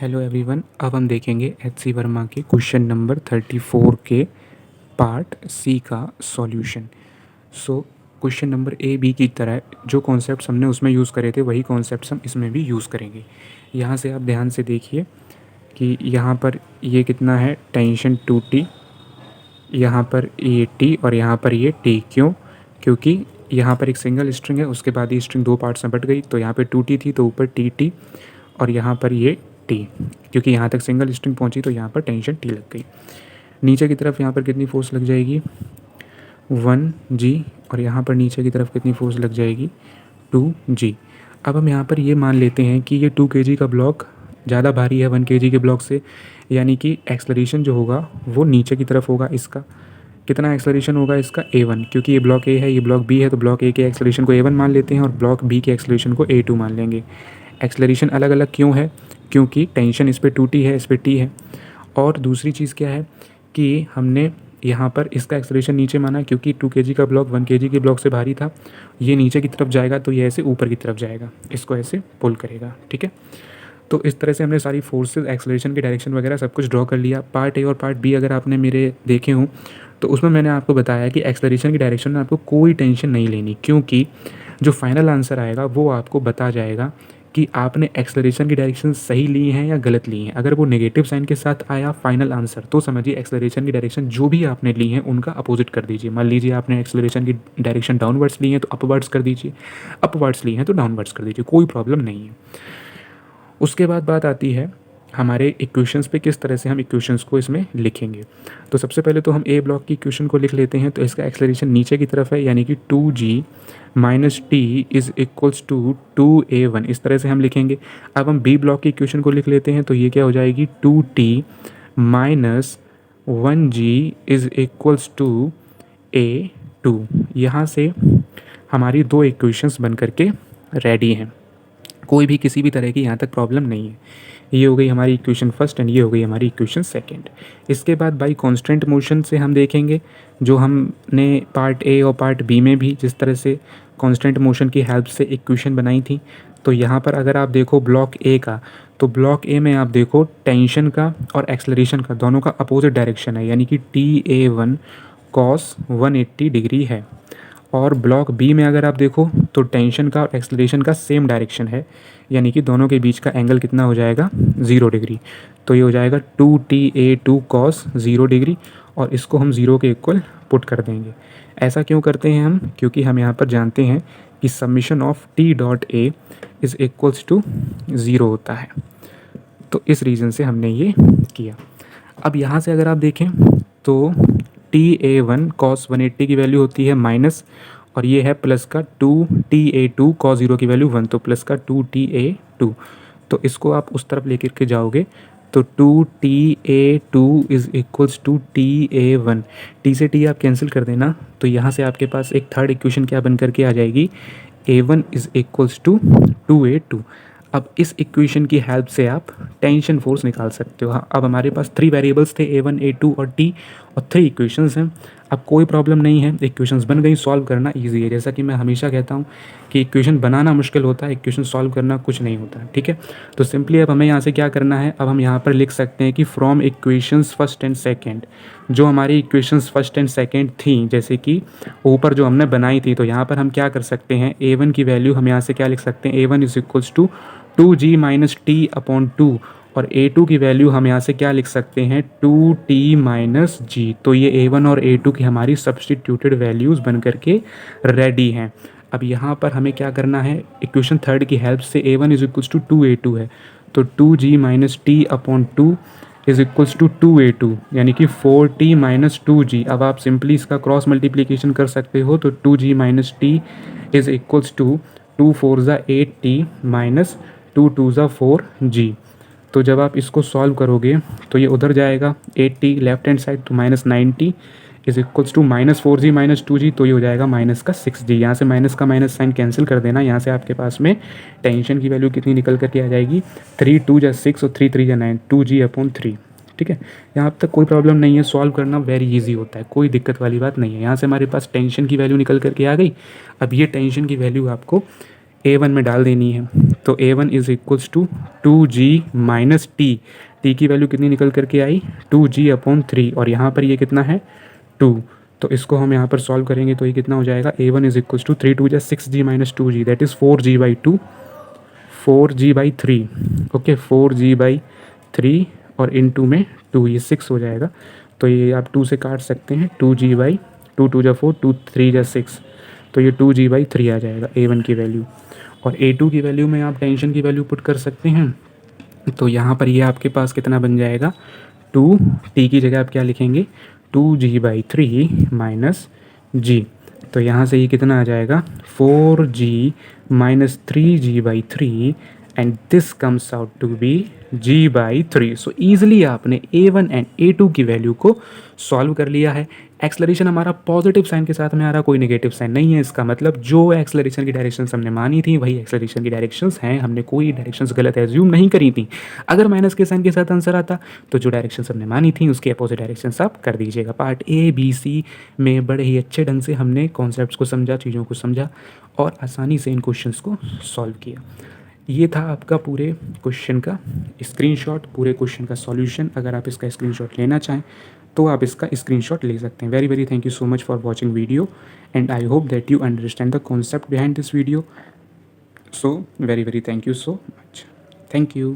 Hello everyone. अब हम देखेंगे एच.सी. वर्मा के क्वेश्चन नंबर 34 के पार्ट सी का solution. So question number A B की तरह जो कॉन्सेप्ट्स हमने उसमें यूज़ करे थे वही कॉन्सेप्ट्स हम इसमें भी यूज़ करेंगे। यहाँ से आप ध्यान से देखिए कि यहाँ पर ये कितना है, टेंशन 2T, यहाँ पर ये T और यहाँ पर ये T। क्यों? क्योंकि यहाँ पर एक सिंगल स्ट्रिंग है, उसके बाद ये स्ट्रिंग दो पार्ट्स में बट गई, तो यहाँ पे 2T थी तो ऊपर TT और यहाँ पर ये T। क्योंकि यहाँ तक सिंगल स्ट्रिंग पहुँची तो यहाँ पर टेंशन T लग गई। नीचे की तरफ यहाँ पर कितनी फोर्स लग जाएगी, 1G, और यहाँ पर नीचे की तरफ कितनी फोर्स लग जाएगी, 2G। अब हम यहाँ पर ये मान लेते हैं कि ये 2 kg का ब्लॉक ज़्यादा भारी है 1 kg के ब्लॉक से, यानी कि एक्सलरेशन जो होगा वो नीचे की तरफ होगा। इसका कितना एक्सलरेशन होगा, इसका A1, क्योंकि ये ब्लॉक A है ये ब्लॉक B है, तो ब्लॉक A के एक्सलरेशन को A1 मान लेते हैं और ब्लॉक B के एक्सलरेशन को A2 मान लेंगे। एक्सलरेशन अलग अलग क्यों है, क्योंकि टेंशन इस पर 2T है, इस पर T है। और दूसरी चीज़ क्या है कि हमने यहाँ पर इसका एक्सलरेशन नीचे माना क्योंकि 2 kg का ब्लॉक 1 kg के ब्लॉक से भारी था। ये नीचे की तरफ जाएगा तो ये ऐसे ऊपर की तरफ जाएगा, इसको ऐसे पुल करेगा। ठीक है, तो इस तरह से हमने सारी फोर्सेस, एक्सलरेशन की डायरेक्शन वगैरह सब कुछ ड्रॉ कर लिया। पार्ट ए और पार्ट बी अगर आपने मेरे देखे हों तो उसमें मैंने आपको बताया कि एक्सलरेशन की डायरेक्शन में आपको कोई टेंशन नहीं लेनी, क्योंकि जो फाइनल आंसर आएगा वो आपको बता जाएगा कि आपने एक्सलरेशन की डायरेक्शन सही ली है या गलत ली है। अगर वो नेगेटिव साइन के साथ आया फाइनल आंसर तो समझिए एक्सलरेशन की डायरेक्शन जो भी आपने ली है उनका अपोजिट कर दीजिए। मान लीजिए आपने एक्सलरेशन की डायरेक्शन डाउनवर्ड्स ली है तो अपवर्ड्स कर दीजिए, अपवर्ड्स ली हैं तो डाउनवर्ड्स कर दीजिए, कोई प्रॉब्लम नहीं है। उसके बाद बात आती है हमारे इक्वेशंस पे, किस तरह से हम इक्वेशंस को इसमें लिखेंगे। तो सबसे पहले तो हम ए ब्लॉक की इक्वेशन को लिख लेते हैं। तो इसका एक्सलरेशन नीचे की तरफ है, यानी कि 2G minus T is equals to 2A1, इस तरह से हम लिखेंगे। अब हम बी ब्लॉक की इक्वेशन को लिख लेते हैं। तो ये क्या हो जाएगी, 2T minus 1G is equals to A2। यहाँ से हमारी दो इक्वेशंस बन करके रेडी हैं, कोई भी किसी भी तरह की यहाँ तक प्रॉब्लम नहीं है। ये हो गई हमारी इक्वेशन फर्स्ट एंड ये हो गई हमारी इक्वेशन सेकंड। इसके बाद बाई कांस्टेंट मोशन से हम देखेंगे जो हमने पार्ट ए और पार्ट बी में भी जिस तरह से कांस्टेंट मोशन की हेल्प से इक्वेशन बनाई थी। तो यहाँ पर अगर आप देखो ब्लॉक ए का, तो ब्लॉक ए में आप देखो टेंशन का और एक्सलरेशन का दोनों का अपोजिट डायरेक्शन है, यानी कि TA1 cos 180 डिग्री है। और ब्लॉक बी में अगर आप देखो तो टेंशन का और एक्सलरेशन का सेम डायरेक्शन है, यानी कि दोनों के बीच का एंगल कितना हो जाएगा, 0 डिग्री। तो ये हो जाएगा 2TA2 cos 0 डिग्री, और इसको हम 0 के इक्वल पुट कर देंगे। ऐसा क्यों करते हैं हम, क्योंकि हम यहाँ पर जानते हैं कि summation of T.A is equals to 0 होता है। तो इस रीज़न से हमने ये किया। अब यहाँ से अगर आप देखें तो TA1 cos 180 की वैल्यू होती है माइनस, और ये है प्लस का 2TA2 cos 0 की वैल्यू 1, तो प्लस का 2TA2। तो इसको आप उस तरफ लेकर के जाओगे तो 2TA2 is equals to TA1। T से T आप कैंसिल कर देना, तो यहाँ से आपके पास एक थर्ड इक्वेशन क्या बन करके आ जाएगी, A1 is equals to 2A2। अब इस इक्वेशन की हेल्प से आप टेंशन फोर्स निकाल सकते हो। हाँ, अब हमारे पास 3 वेरिएबल्स थे, A1 A2 और T, और 3 इक्वेशंस हैं। अब कोई प्रॉब्लम नहीं है, इक्वेशंस बन गई, सॉल्व करना इजी है। जैसा कि मैं हमेशा कहता हूँ कि इक्वेशन बनाना मुश्किल होता है, इक्वेशन सॉल्व करना कुछ नहीं होता है। ठीक है, तो सिंपली अब हमें यहाँ से क्या करना है, अब हम यहाँ पर लिख सकते हैं कि from equations first and second, जो हमारी इक्वेशंस फर्स्ट एंड सेकेंड थी जैसे कि ऊपर जो हमने बनाई थी, तो यहाँ पर हम क्या कर सकते हैं, A1 की वैल्यू हम यहाँ से क्या लिख सकते हैं, A1 is equals to 2G minus T upon 2, और A2 की वैल्यू हम यहाँ से क्या लिख सकते हैं, 2T माइनस जी। तो ये A1 और A2 की हमारी सब्सटीट्यूटेड वैल्यूज़ बन करके रेडी हैं। अब यहाँ पर हमें क्या करना है, इक्वेशन थर्ड की हेल्प से A1 is equals to 2A2 है, तो 2G minus T upon 2 is equals to 2A2, यानी कि 4T माइनस 2G। अब आप सिंपली इसका क्रॉस मल्टीप्लीकेशन कर सकते हो, तो 2G minus T is equals to 2 4 8T माइनस 2 2 4G। तो जब आप इसको सॉल्व करोगे तो ये उधर जाएगा 8T लेफ्ट हैंड साइड, तो minus 9T is equals to minus 4G minus 2G, तो ये हो जाएगा माइनस का 6G। यहाँ से माइनस का माइनस साइन कैंसिल कर देना, यहाँ से आपके पास में टेंशन की वैल्यू कितनी निकल करके आ जाएगी, 3 2 6 और 3 3 9, 2G अपॉन 3। ठीक है, यहाँ तक कोई प्रॉब्लम नहीं है, सॉल्व करना वेरी इजी होता है, कोई दिक्कत वाली बात नहीं है। यहाँ से हमारे पास टेंशन की वैल्यू निकल करके आ गई। अब ये टेंशन की वैल्यू आपको A1 में डाल देनी है। तो A1 is equals to 2G minus T की वैल्यू कितनी निकल करके आई 2G/3 और यहाँ पर ये कितना है 2। तो इसको हम यहाँ पर सॉल्व करेंगे तो ये कितना हो जाएगा A1 is equals to 3 2 6G minus 2G that is 4G/2 4G/3 okay 4G/3 और इन टू में 2 ये 6 हो जाएगा। तो ये आप 2 से काट सकते हैं 2G/2 2 जा 4 2 3 जा 6 तो ये 2G/3 आ जाएगा A1 की वैल्यू। और A2 की वैल्यू में आप टेंशन की वैल्यू पुट कर सकते हैं। तो यहाँ पर ये आपके पास कितना बन जाएगा 2 टी की जगह आप क्या लिखेंगे 2G/3 माइनस जी। तो यहाँ से ये कितना आ जाएगा 4G minus 3G/3 and this comes out to be G/3। So easily आपने A1 एंड A2 की वैल्यू को सॉल्व कर लिया है। एक्सलरेशन हमारा पॉजिटिव साइन के साथ में आ रहा, कोई नेगेटिव साइन नहीं है। इसका मतलब जो एक्सलरेशन की डायरेक्शंस हमने मानी थी वही एक्सलरेशन की डायरेक्शंस हैं, हमने कोई डायरेक्शंस गलत एज्यूम नहीं करी थी। अगर माइनस के साइन के साथ आंसर आता तो जो डायरेक्शंस हमने मानी थी उसके अपोजिट डायरेक्शंस आप कर दीजिएगा। पार्ट A, B, C में बड़े ही अच्छे ढंग से हमने कॉन्सेप्ट्स को समझा, चीज़ों को समझा और आसानी से इन क्वेश्चंस को सॉल्व किया। ये था आपका पूरे क्वेश्चन का स्क्रीनशॉट, पूरे क्वेश्चन का सॉल्यूशन। अगर आप इसका स्क्रीनशॉट लेना चाहें तो आप इसका स्क्रीनशॉट ले सकते हैं। Very very thank you so much for watching video and I hope that you understand the concept behind this video. So very very thank you so much. Thank you.